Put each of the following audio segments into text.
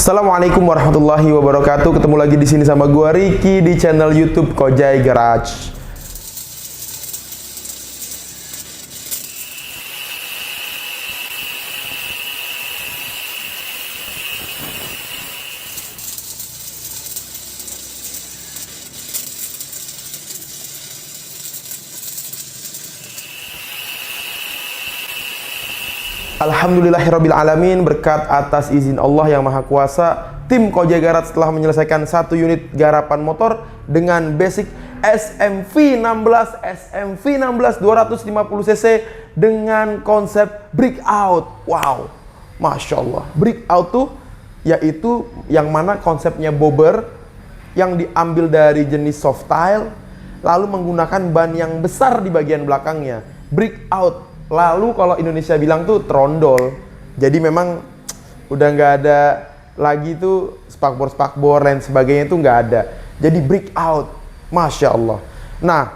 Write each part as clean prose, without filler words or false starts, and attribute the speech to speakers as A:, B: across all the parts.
A: Assalamualaikum warahmatullahi wabarakatuh. Ketemu lagi di sini sama gua Ricky di channel YouTube Kojai Garage. Alhamdulillahirabbil alamin, berkat atas izin Allah yang Maha Kuasa, tim Kojai Garage telah menyelesaikan satu unit garapan motor dengan basic SMV16 250cc dengan konsep breakout. Wow, Masya Allah. Breakout tuh yaitu yang mana konsepnya bobber yang diambil dari jenis soft tile, lalu menggunakan ban yang besar di bagian belakangnya. Breakout. Lalu kalau Indonesia bilang tuh trondol. Jadi memang udah nggak ada lagi tuh spakbor lain sebagainya tuh nggak ada. Jadi breakout, Masya Allah. Nah,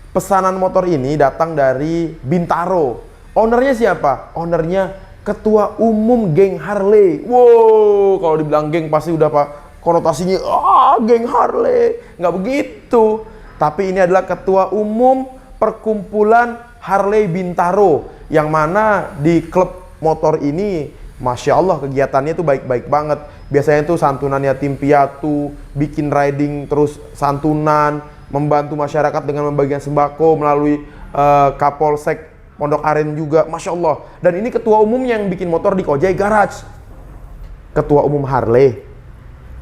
A: pesanan motor ini datang dari Bintaro. Ownernya siapa? Ownernya Ketua Umum Geng Harley. Wow, kalau dibilang geng pasti udah pak konotasinya geng Harley. Nggak begitu. Tapi ini adalah Ketua Umum Perkumpulan Harley Bintaro, yang mana di klub motor ini Masya Allah kegiatannya tuh baik-baik banget. Biasanya tuh santunan yatim piatu, bikin riding terus santunan, membantu masyarakat dengan membagikan sembako melalui Kapolsek Pondok Aren juga, Masya Allah. Dan ini ketua umum yang bikin motor di Kojai Garage. Ketua umum Harley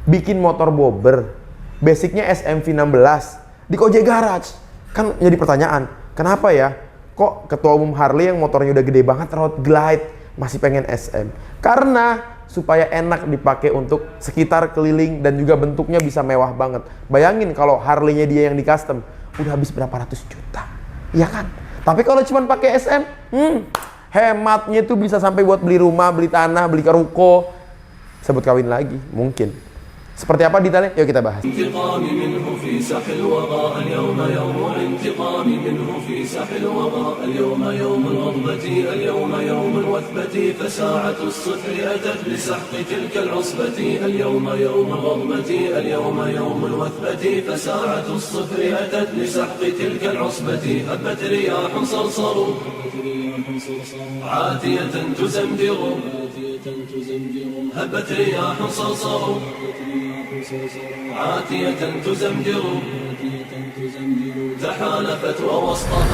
A: bikin motor bobber, basicnya SMV16 di Kojai Garage. Kan jadi pertanyaan, kenapa ya kok ketua umum Harley yang motornya udah gede banget, road glide, masih pengen SM? Karena supaya enak dipakai untuk sekitar keliling dan juga bentuknya bisa mewah banget. Bayangin kalau Harley-nya dia yang di custom, udah habis berapa ratus juta, ya kan? Tapi kalau cuma pakai SM, hematnya tuh bisa sampai buat beli rumah, beli tanah, beli ruko, sebut kawin lagi, mungkin. Seperti apa detailnya? Yuk kita bahas.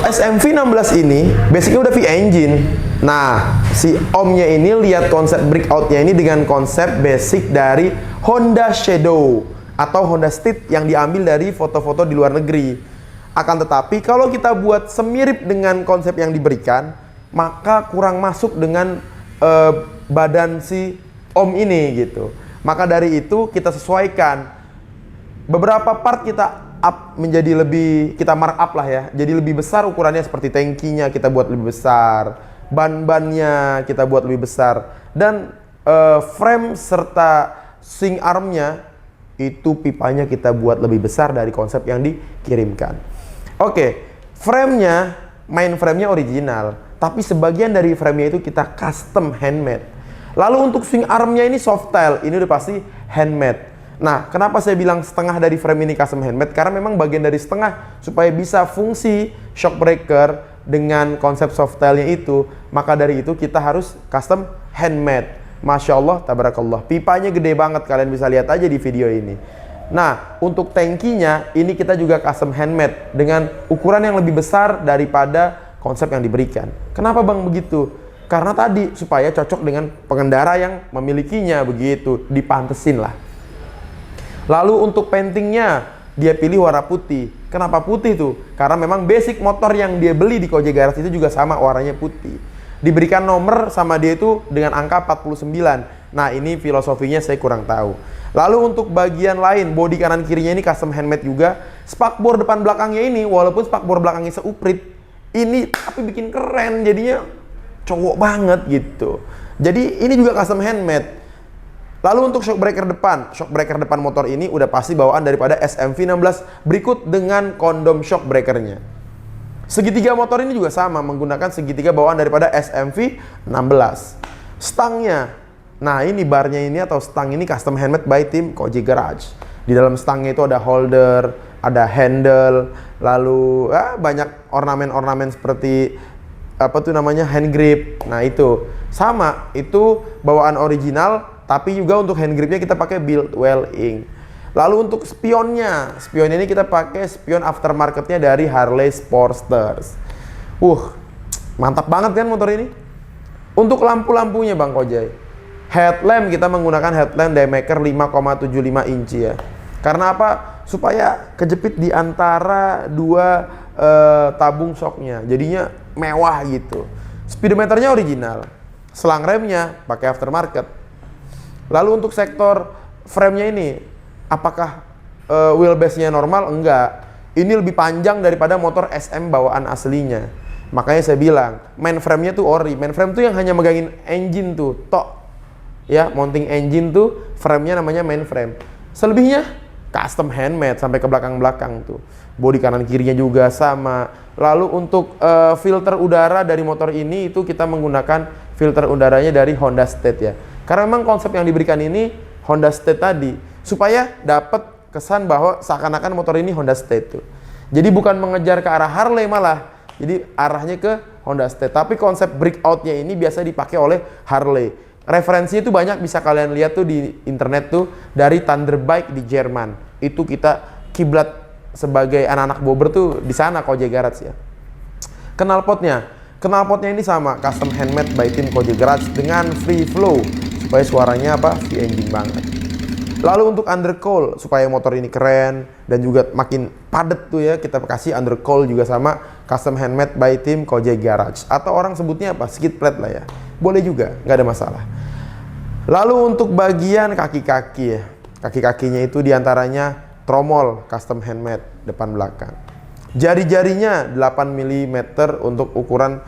A: SMV16 ini basicnya udah V-engine. Nah, si omnya ini lihat konsep breakoutnya ini dengan konsep basic dari Honda Shadow atau Honda Street yang diambil dari foto-foto di luar negeri. Akan tetapi kalau kita buat semirip dengan konsep yang diberikan, maka kurang masuk dengan badan si om ini gitu. Maka dari itu kita sesuaikan. Beberapa part kita up menjadi lebih, kita markup lah ya. Jadi lebih besar ukurannya, seperti tangkinya kita buat lebih besar, ban-bannya kita buat lebih besar, dan frame serta swing armnya itu pipanya kita buat lebih besar dari konsep yang dikirimkan. Oke, framenya, main framenya original, tapi sebagian dari framenya itu kita custom handmade. Lalu untuk swing armnya ini soft tile, ini udah pasti handmade. Nah, kenapa saya bilang setengah dari frame ini custom handmade? Karena memang bagian dari setengah supaya bisa fungsi shock breaker dengan konsep soft tile-nya itu, maka dari itu kita harus custom handmade. Masya Allah, tabarakallah. Pipanya gede banget, kalian bisa lihat aja di video ini. Nah, untuk tangkinya ini kita juga custom handmade dengan ukuran yang lebih besar daripada konsep yang diberikan. Kenapa bang begitu? Karena tadi supaya cocok dengan pengendara yang memilikinya, begitu, dipantesin lah. Lalu untuk paintingnya dia pilih warna putih. Kenapa putih tuh? Karena memang basic motor yang dia beli di Kojai Garage itu juga sama, warnanya putih. Diberikan nomor sama dia itu dengan angka 49. Nah, ini filosofinya saya kurang tahu. Lalu untuk bagian lain, bodi kanan kirinya ini custom handmade juga. Spakbor depan belakangnya ini, walaupun spakbor belakangnya seuprit, ini tapi bikin keren, jadinya cowok banget gitu. Jadi ini juga custom handmade. Lalu untuk shock breaker depan motor ini udah pasti bawaan daripada SMV16 berikut dengan kondom shock breakernya. Segitiga motor ini juga sama, menggunakan segitiga bawaan daripada SMV16. Stangnya, Nah ini barnya ini atau stang ini custom handmade by tim Koji Garage. Di dalam stangnya itu ada holder, ada handle, lalu banyak ornamen-ornamen seperti apa tuh namanya hand grip. Nah itu sama, itu bawaan original, tapi juga untuk hand gripnya kita pakai Build Well Ink. Lalu untuk spionnya ini kita pakai spion aftermarketnya dari Harley Sportsters. Mantap banget kan motor ini. Untuk lampu-lampunya Bang Kojai, headlamp kita menggunakan headlamp Daymaker 5,75 inci ya. Karena apa? Supaya kejepit di antara dua tabung shocknya, jadinya mewah gitu. Speedometernya original, selang remnya pakai aftermarket. Lalu untuk sektor frame-nya ini, apakah wheelbase-nya normal? Enggak. Ini lebih panjang daripada motor SM bawaan aslinya. Makanya saya bilang, main frame-nya tuh ori. Main frame tuh yang hanya megangin engine tuh, tok. Ya, mounting engine tuh frame-nya namanya main frame. Selebihnya custom handmade sampai ke belakang-belakang tuh. Bodi kanan kirinya juga sama. Lalu untuk filter udara dari motor ini itu kita menggunakan filter udaranya dari Honda State ya. Karena memang konsep yang diberikan ini Honda State tadi, supaya dapat kesan bahwa seakan-akan motor ini Honda State tuh. Jadi bukan mengejar ke arah Harley malah. Jadi arahnya ke Honda State. Tapi konsep breakout-nya ini biasa dipakai oleh Harley. Referensinya itu banyak, bisa kalian lihat tuh di internet tuh, dari Thunderbike di Jerman. Itu kita kiblat sebagai anak-anak bobber tuh di sana Koji Garage ya. Knalpotnya ini sama, custom handmade by tim Koji Garage dengan free flow supaya suaranya V-engine banget. Lalu untuk undercoil supaya motor ini keren dan juga makin padat tuh ya, kita kasih undercoil juga sama, custom handmade by tim Koji Garage, atau orang sebutnya skid plate lah ya. Boleh juga, nggak ada masalah. Lalu untuk bagian kaki-kaki ya, kaki-kakinya itu diantaranya tromol custom handmade depan belakang. Jari-jarinya 8 mm untuk ukuran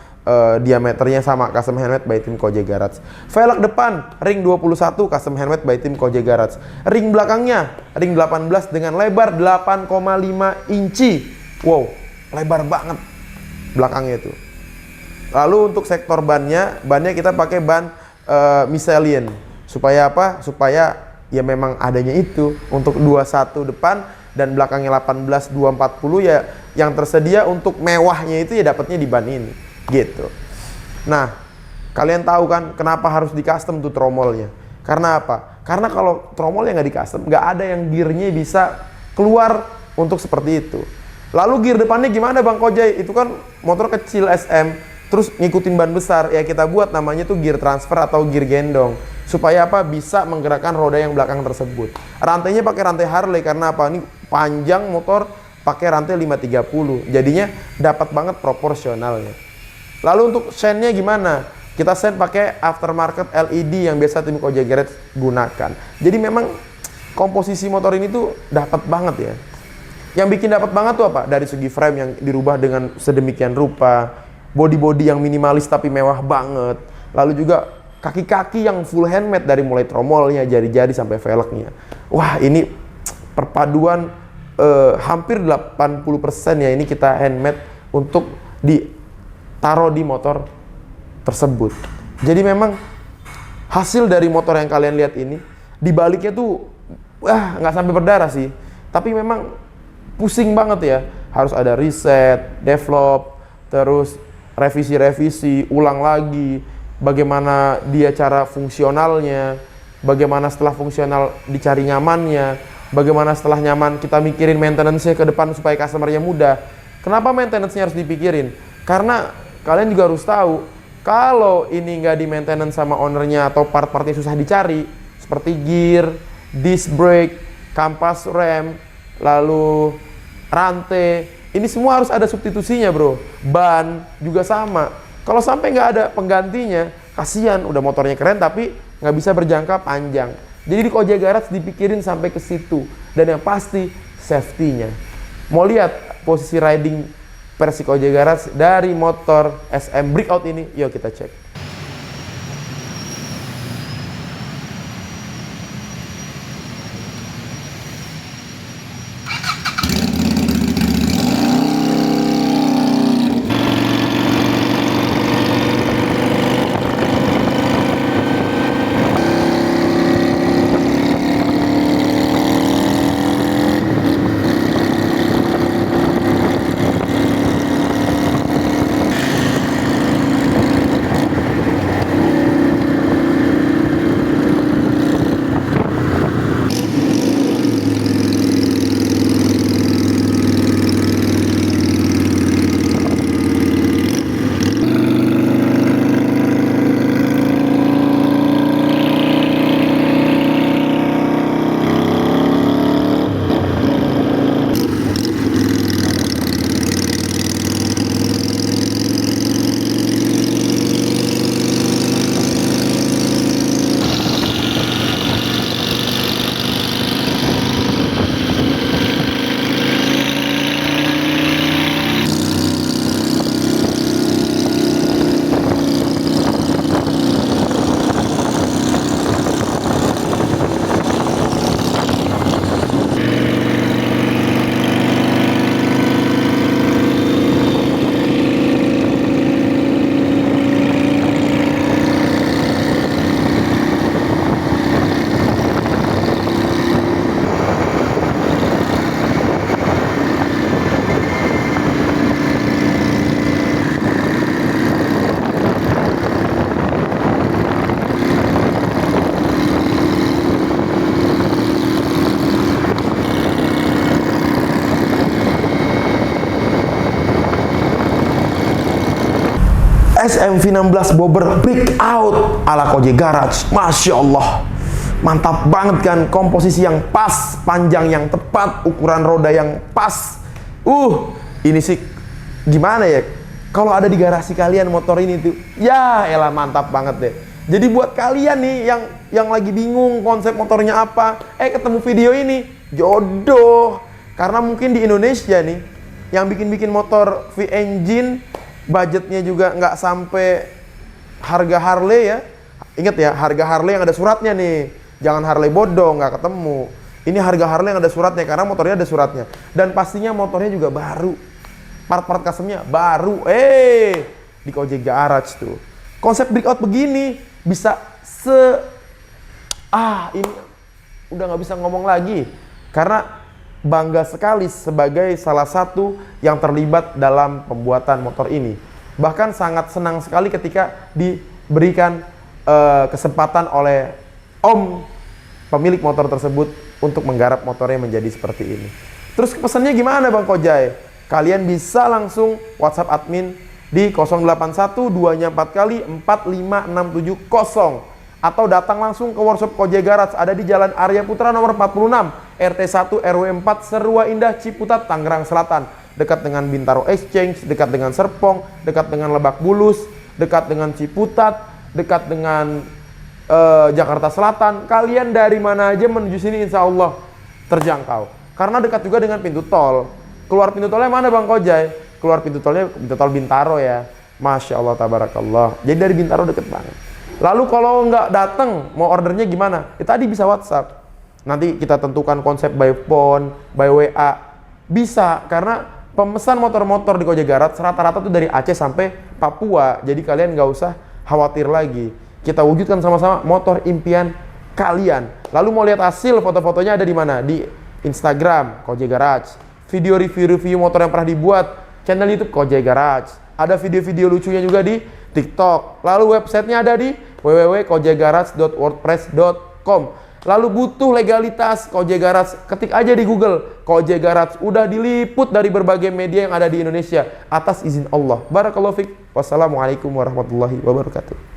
A: diameternya sama, custom handmade by tim Koji Garage. Velg depan ring 21 custom handmade by tim Koji Garage. Ring belakangnya ring 18 dengan lebar 8,5 inci. Wow, lebar banget belakangnya itu. Lalu untuk sektor bannya kita pakai ban Michelin. Supaya apa? Supaya ya memang adanya itu untuk 21 depan dan belakangnya 18 240 ya, yang tersedia untuk mewahnya itu ya dapatnya di ban ini gitu. Nah, kalian tahu kan kenapa harus di custom tuh tromolnya? Karena apa? Karena kalau tromolnya nggak di custom, nggak ada yang gearnya bisa keluar untuk seperti itu. Lalu gear depannya gimana Bang Kojai? Itu kan motor kecil SM, terus ngikutin ban besar, ya kita buat namanya tuh gear transfer atau gear gendong. Supaya apa? Bisa menggerakkan roda yang belakang tersebut. Rantainya pakai rantai Harley, karena apa? Ini panjang motor pakai rantai 530, jadinya dapat banget proporsionalnya. Lalu untuk shine-nya gimana? Kita shine pakai aftermarket LED yang biasa tim Koji Garage gunakan. Jadi memang komposisi motor ini tuh dapat banget ya. Yang bikin dapat banget tuh apa? Dari segi frame yang dirubah dengan sedemikian rupa, body-body yang minimalis tapi mewah banget. Lalu juga kaki-kaki yang full handmade dari mulai tromolnya, jari-jari sampai velgnya. Wah, ini perpaduan hampir 80% ya ini kita handmade untuk ditaruh di motor tersebut. Jadi memang hasil dari motor yang kalian lihat ini, dibaliknya tuh nggak sampai berdarah sih, tapi memang pusing banget ya. Harus ada reset, develop, terus revisi-revisi, ulang lagi, bagaimana dia cara fungsionalnya, bagaimana setelah fungsional dicari nyamannya, bagaimana setelah nyaman kita mikirin maintenance-nya ke depan supaya customer-nya mudah. Kenapa maintenance-nya harus dipikirin? Karena kalian juga harus tahu, kalau ini nggak di maintenance sama ownernya atau part-partnya susah dicari, seperti gear, disc brake, kampas rem, lalu rantai, ini semua harus ada substitusinya bro. Ban juga sama. Kalau sampai nggak ada penggantinya, kasihan, udah motornya keren tapi nggak bisa berjangka panjang. Jadi di Koji Garage dipikirin sampai ke situ. Dan yang pasti safety-nya. Mau lihat posisi riding versi Koji Garage dari motor SM Breakout ini? Yuk kita cek. SM-V16 Bobber Breakout ala Koji Garage. Masya Allah, mantap banget kan, komposisi yang pas, panjang yang tepat, ukuran roda yang pas. Ini sih gimana ya, kalau ada di garasi kalian motor ini tuh, ya elah mantap banget deh. Jadi buat kalian nih yang lagi bingung konsep motornya apa, ketemu video ini, jodoh. Karena mungkin di Indonesia nih, yang bikin motor V-engine, budgetnya juga nggak sampai harga Harley ya. Ingat ya, harga Harley yang ada suratnya nih. Jangan Harley bodong, nggak ketemu. Ini harga Harley yang ada suratnya, karena motornya ada suratnya. Dan pastinya motornya juga baru. Part-part customnya baru. Di Koji Garage tuh. Konsep breakout begini, bisa ini udah nggak bisa ngomong lagi. Karena bangga sekali sebagai salah satu yang terlibat dalam pembuatan motor ini. Bahkan sangat senang sekali ketika diberikan kesempatan oleh Om pemilik motor tersebut untuk menggarap motornya menjadi seperti ini. Terus pesannya gimana Bang Kojai? Kalian bisa langsung WhatsApp admin di 081 2 4 kali 45670 atau datang langsung ke workshop Koji Garage, ada di Jalan Arya Putra nomor 46 RT 1 RW 4 Serua Indah Ciputat Tangerang Selatan, dekat dengan Bintaro Exchange, dekat dengan Serpong, dekat dengan Lebak Bulus, dekat dengan Ciputat, dekat dengan Jakarta Selatan. Kalian dari mana aja menuju sini insya Allah terjangkau, karena dekat juga dengan pintu tol. Keluar pintu tolnya mana Bang Kojai? Keluar pintu tolnya pintu tol Bintaro ya. Masya Allah tabarakallah. Jadi dari Bintaro deket banget. Lalu kalau nggak datang, mau ordernya gimana? Tadi bisa WhatsApp. Nanti kita tentukan konsep by phone, by WA. Bisa, karena pemesan motor-motor di Koji Garage rata-rata tuh dari Aceh sampai Papua. Jadi kalian nggak usah khawatir lagi. Kita wujudkan sama-sama motor impian kalian. Lalu mau lihat hasil foto-fotonya ada di mana? Di Instagram Koji Garage. Video review motor yang pernah dibuat, channel YouTube Koji Garage. Ada video-video lucunya juga di TikTok. Lalu websitenya ada di www.kojigarage.wordpress.com. Lalu butuh legalitas Koji Garage, ketik aja di Google Koji Garage, udah diliput dari berbagai media yang ada di Indonesia atas izin Allah. Barakallahu fiik. Wassalamualaikum warahmatullahi wabarakatuh.